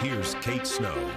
Here's Kate Snow.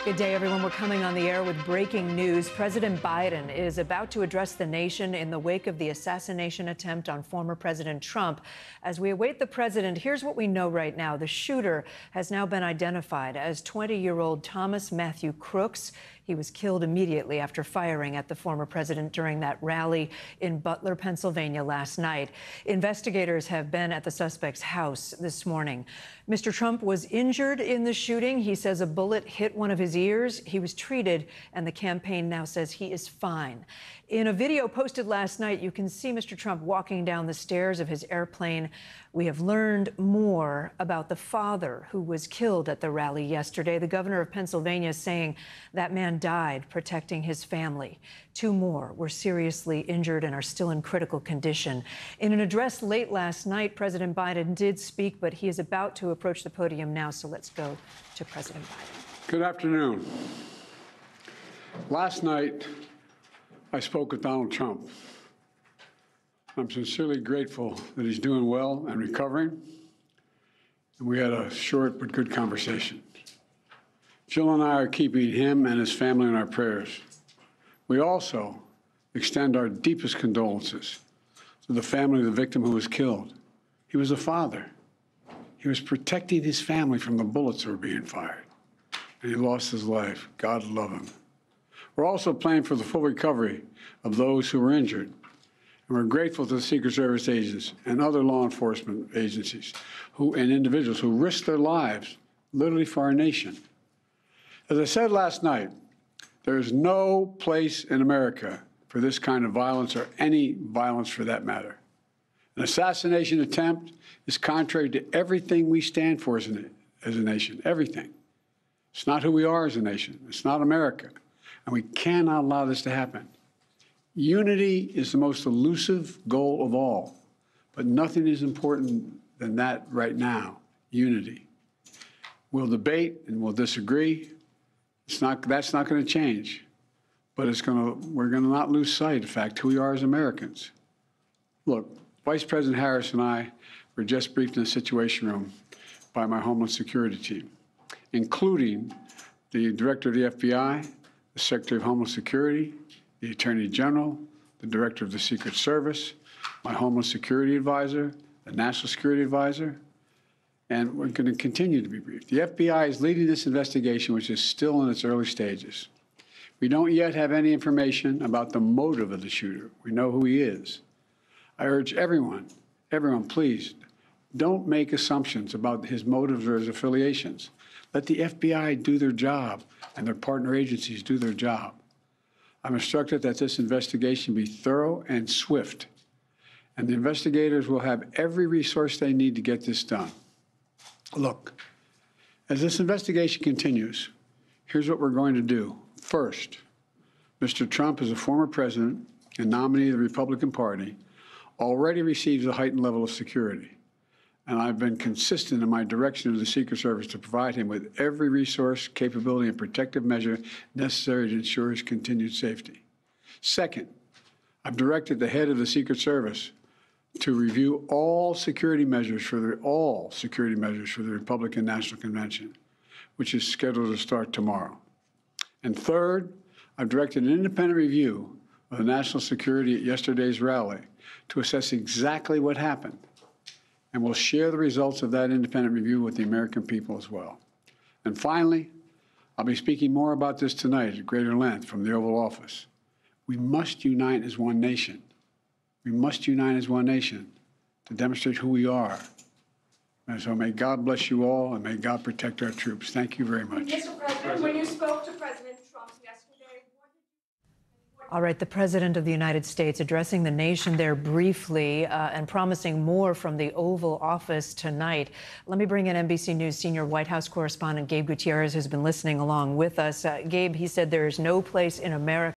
Good day, everyone. We're coming on the air with breaking news. President Biden is about to address the nation in the wake of the assassination attempt on former President Trump. As we await the president, here's what we know right now. The shooter has now been identified as 20-year-old Thomas Matthew Crooks. He was killed immediately after firing at the former president during that rally in Butler, Pennsylvania last night. Investigators have been at the suspect's house this morning. Mr. Trump was injured in the shooting. He says a bullet hit one of his ears. He was treated, and the campaign now says he is fine. In a video posted last night, you can see Mr. Trump walking down the stairs of his airplane. We have learned more about the father who was killed at the rally yesterday. The governor of Pennsylvania is saying that man died protecting his family. Two more were seriously injured and are still in critical condition. In an address late last night, President Biden did speak, but he is about to approach the podium now. So let's go to President Biden. Good afternoon. Last night, I spoke with Donald Trump. I'm sincerely grateful that he's doing well and recovering. And we had a short but good conversation. Jill and I are keeping him and his family in our prayers. We also extend our deepest condolences to the family of the victim who was killed. He was a father. He was protecting his family from the bullets that were being fired. And he lost his life. God love him. We're also praying for the full recovery of those who were injured. And we're grateful to the Secret Service agents and other law enforcement agencies and individuals who risked their lives literally for our nation. As I said last night, there is no place in America for this kind of violence or any violence for that matter. An assassination attempt is contrary to everything we stand for as a nation, everything. It's not who we are as a nation. It's not America. And we cannot allow this to happen. Unity is the most elusive goal of all, but nothing is important than that right now, unity. We'll debate and we'll disagree. That's not going to change, but we're going to not lose sight of the fact who we are as Americans. Look, Vice President Harris and I were just briefed in the Situation Room by my Homeland Security team, including the Director of the FBI, the Secretary of Homeland Security, the Attorney General, the Director of the Secret Service, my Homeland Security Advisor, the National Security Advisor, and we're going to continue to be briefed. The FBI is leading this investigation, which is still in its early stages. We don't yet have any information about the motive of the shooter. We know who he is. I urge everyone, please, don't make assumptions about his motives or his affiliations. Let the FBI do their job and their partner agencies do their job. I'm instructed that this investigation be thorough and swift, and the investigators will have every resource they need to get this done. Look, as this investigation continues, here's what we're going to do. First, Mr. Trump, as a former president and nominee of the Republican Party, already receives a heightened level of security. And I've been consistent in my direction to the Secret Service to provide him with every resource, capability, and protective measure necessary to ensure his continued safety. Second, I've directed the head of the Secret Service to review all security measures for the Republican National Convention, which is scheduled to start tomorrow. And third, I've directed an independent review of the national security at yesterday's rally to assess exactly what happened. And we'll share the results of that independent review with the American people as well. And finally, I'll be speaking more about this tonight at greater length from the Oval Office. We must unite as one nation. We must unite as one nation to demonstrate who we are. And so may God bless you all, and may God protect our troops. Thank you very much. Mr. President, when you spoke to President Trump yesterday, All right, the President of the United States addressing the nation there briefly and promising more from the Oval Office tonight. Let me bring in NBC News senior White House correspondent Gabe Gutierrez, who's been listening along with us. Gabe, he said there is no place in America